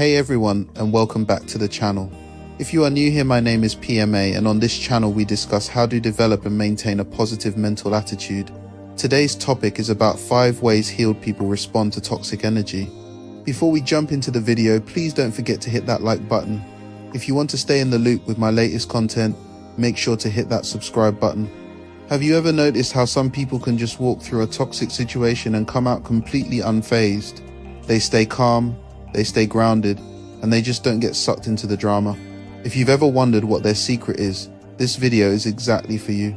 Hey everyone, and welcome back to the channel. If you are new here, my name is PMA, and on this channel we discuss how to develop and maintain a positive mental attitude. Today's topic is about 5 ways healed people respond to toxic energy. Before we jump into the video, please don't forget to hit that like button. If you want to stay in the loop with my latest content, make sure to hit that subscribe button. Have you ever noticed how some people can just walk through a toxic situation and come out completely unfazed? They stay calm, they stay grounded, and they just don't get sucked into the drama. If you've ever wondered what their secret is, this video is exactly for you.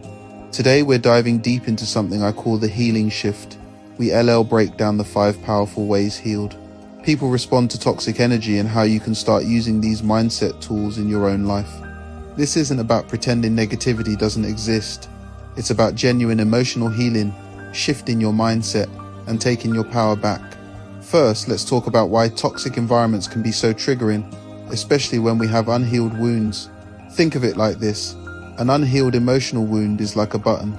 Today we're diving deep into something I call the healing shift. We break down the 5 powerful ways healed people respond to toxic energy and how you can start using these mindset tools in your own life. This isn't about pretending negativity doesn't exist. It's about genuine emotional healing, shifting your mindset, and taking your power back. First, let's talk about why toxic environments can be so triggering, especially when we have unhealed wounds. Think of it like this. An unhealed emotional wound is like a button.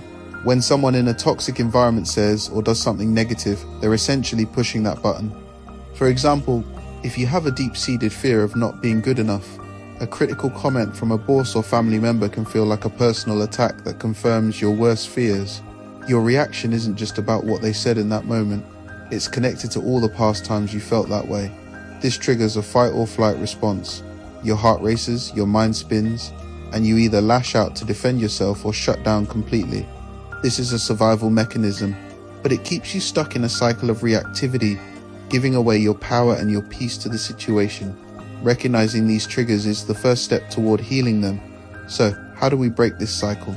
When someone in a toxic environment says or does something negative, they're essentially pushing that button. For example, if you have a deep-seated fear of not being good enough, a critical comment from a boss or family member can feel like a personal attack that confirms your worst fears. Your reaction isn't just about what they said in that moment. It's connected to all the past times you felt that way. This triggers a fight or flight response. Your heart races, your mind spins, and you either lash out to defend yourself or shut down completely. This is a survival mechanism, but it keeps you stuck in a cycle of reactivity, giving away your power and your peace to the situation. Recognizing these triggers is the first step toward healing them. So, how do we break this cycle?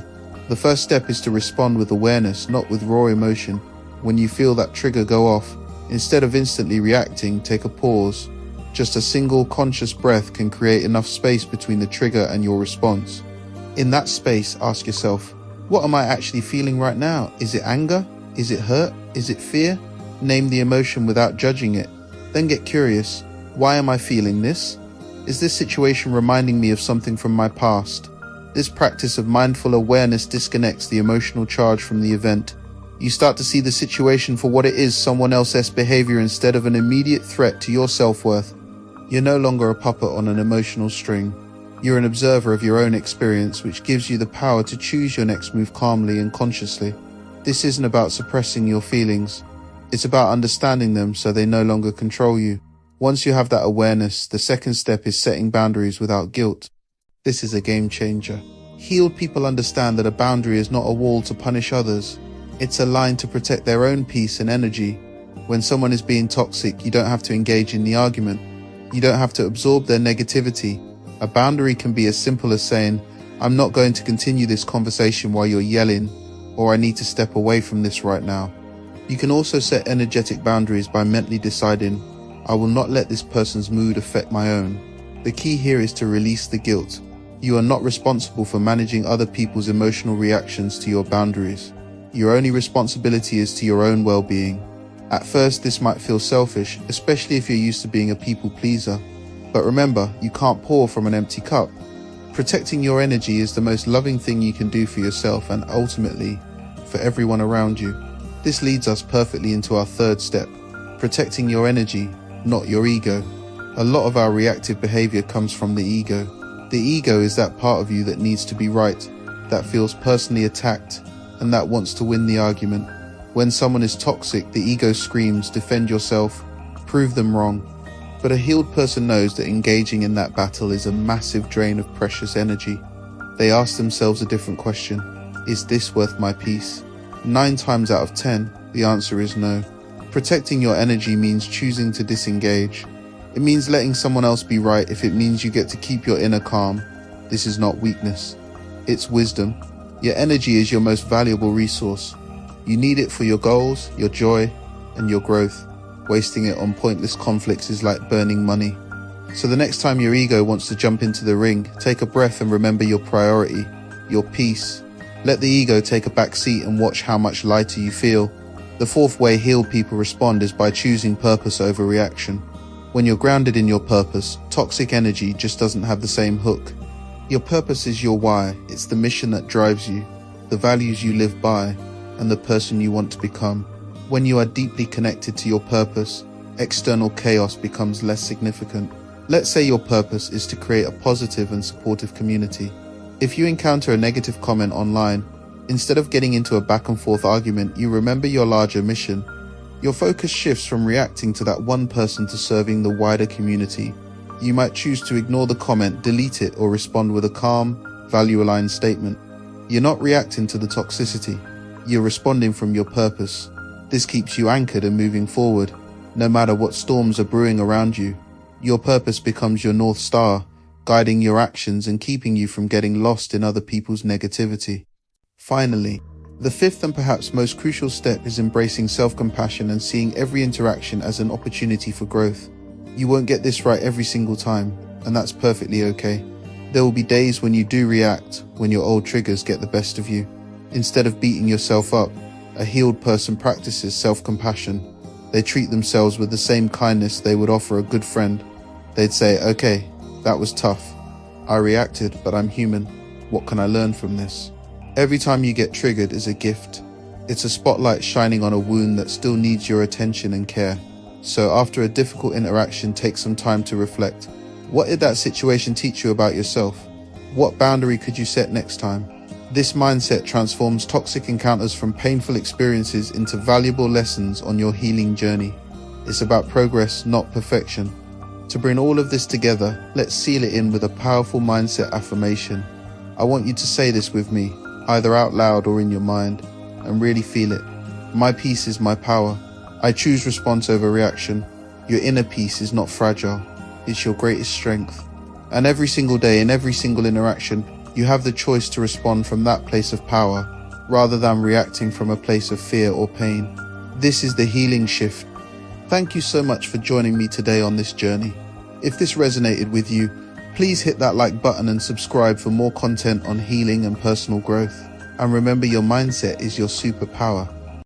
The first step is to respond with awareness, not with raw emotion. When you feel that trigger go off, instead of instantly reacting, take a pause. Just a single conscious breath can create enough space between the trigger and your response. In that space, ask yourself, what am I actually feeling right now? Is it anger? Is it hurt? Is it fear? Name the emotion without judging it. Then get curious. Why am I feeling this? Is this situation reminding me of something from my past? This practice of mindful awareness disconnects the emotional charge from the event. You start to see the situation for what it is, someone else's behavior instead of an immediate threat to your self-worth. You're no longer a puppet on an emotional string. You're an observer of your own experience, which gives you the power to choose your next move calmly and consciously. This isn't about suppressing your feelings. It's about understanding them so they no longer control you. Once you have that awareness, the second step is setting boundaries without guilt. This is a game changer. Healed people understand that a boundary is not a wall to punish others. It's a line to protect their own peace and energy. When someone is being toxic, you don't have to engage in the argument. You don't have to absorb their negativity. A boundary can be as simple as saying, I'm not going to continue this conversation while you're yelling, or I need to step away from this right now. You can also set energetic boundaries by mentally deciding, I will not let this person's mood affect my own. The key here is to release the guilt. You are not responsible for managing other people's emotional reactions to your boundaries. Your only responsibility is to your own well-being. At first, this might feel selfish, especially if you're used to being a people pleaser. But remember, you can't pour from an empty cup. Protecting your energy is the most loving thing you can do for yourself and ultimately, for everyone around you. This leads us perfectly into our third step, protecting your energy, not your ego. A lot of our reactive behavior comes from the ego. The ego is that part of you that needs to be right, that feels personally attacked, and that wants to win the argument. When someone is toxic, the ego screams, defend yourself, prove them wrong. But a healed person knows that engaging in that battle is a massive drain of precious energy. They ask themselves a different question. Is this worth my peace? 9 times out of 10, the answer is no. Protecting your energy means choosing to disengage. It means letting someone else be right if it means you get to keep your inner calm. This is not weakness. It's wisdom. Your energy is your most valuable resource. You need it for your goals, your joy, and your growth. Wasting it on pointless conflicts is like burning money. So the next time your ego wants to jump into the ring, take a breath and remember your priority, your peace. Let the ego take a back seat and watch how much lighter you feel. The fourth way healed people respond is by choosing purpose over reaction. When you're grounded in your purpose, toxic energy just doesn't have the same hook. Your purpose is your why. It's the mission that drives you, the values you live by, and the person you want to become. When you are deeply connected to your purpose, external chaos becomes less significant. Let's say your purpose is to create a positive and supportive community. If you encounter a negative comment online, instead of getting into a back and forth argument, you remember your larger mission. Your focus shifts from reacting to that one person to serving the wider community. You might choose to ignore the comment, delete it, or respond with a calm, value-aligned statement. You're not reacting to the toxicity. You're responding from your purpose. This keeps you anchored and moving forward, no matter what storms are brewing around you. Your purpose becomes your North Star, guiding your actions and keeping you from getting lost in other people's negativity. Finally, the fifth and perhaps most crucial step is embracing self-compassion and seeing every interaction as an opportunity for growth. You won't get this right every single time, and that's perfectly okay. There will be days when you do react, when your old triggers get the best of you. Instead of beating yourself up, a healed person practices self-compassion. They treat themselves with the same kindness they would offer a good friend. They'd say, okay, that was tough. I reacted, but I'm human. What can I learn from this? Every time you get triggered is a gift. It's a spotlight shining on a wound that still needs your attention and care. So after a difficult interaction, take some time to reflect. What did that situation teach you about yourself? What boundary could you set next time? This mindset transforms toxic encounters from painful experiences into valuable lessons on your healing journey. It's about progress, not perfection. To bring all of this together, let's seal it in with a powerful mindset affirmation. I want you to say this with me, either out loud or in your mind, and really feel it. My peace is my power. I choose response over reaction. Your inner peace is not fragile. It's your greatest strength. And every single day, in every single interaction, you have the choice to respond from that place of power, rather than reacting from a place of fear or pain. This is the healing shift. Thank you so much for joining me today on this journey. If this resonated with you, please hit that like button and subscribe for more content on healing and personal growth. And remember, your mindset is your superpower.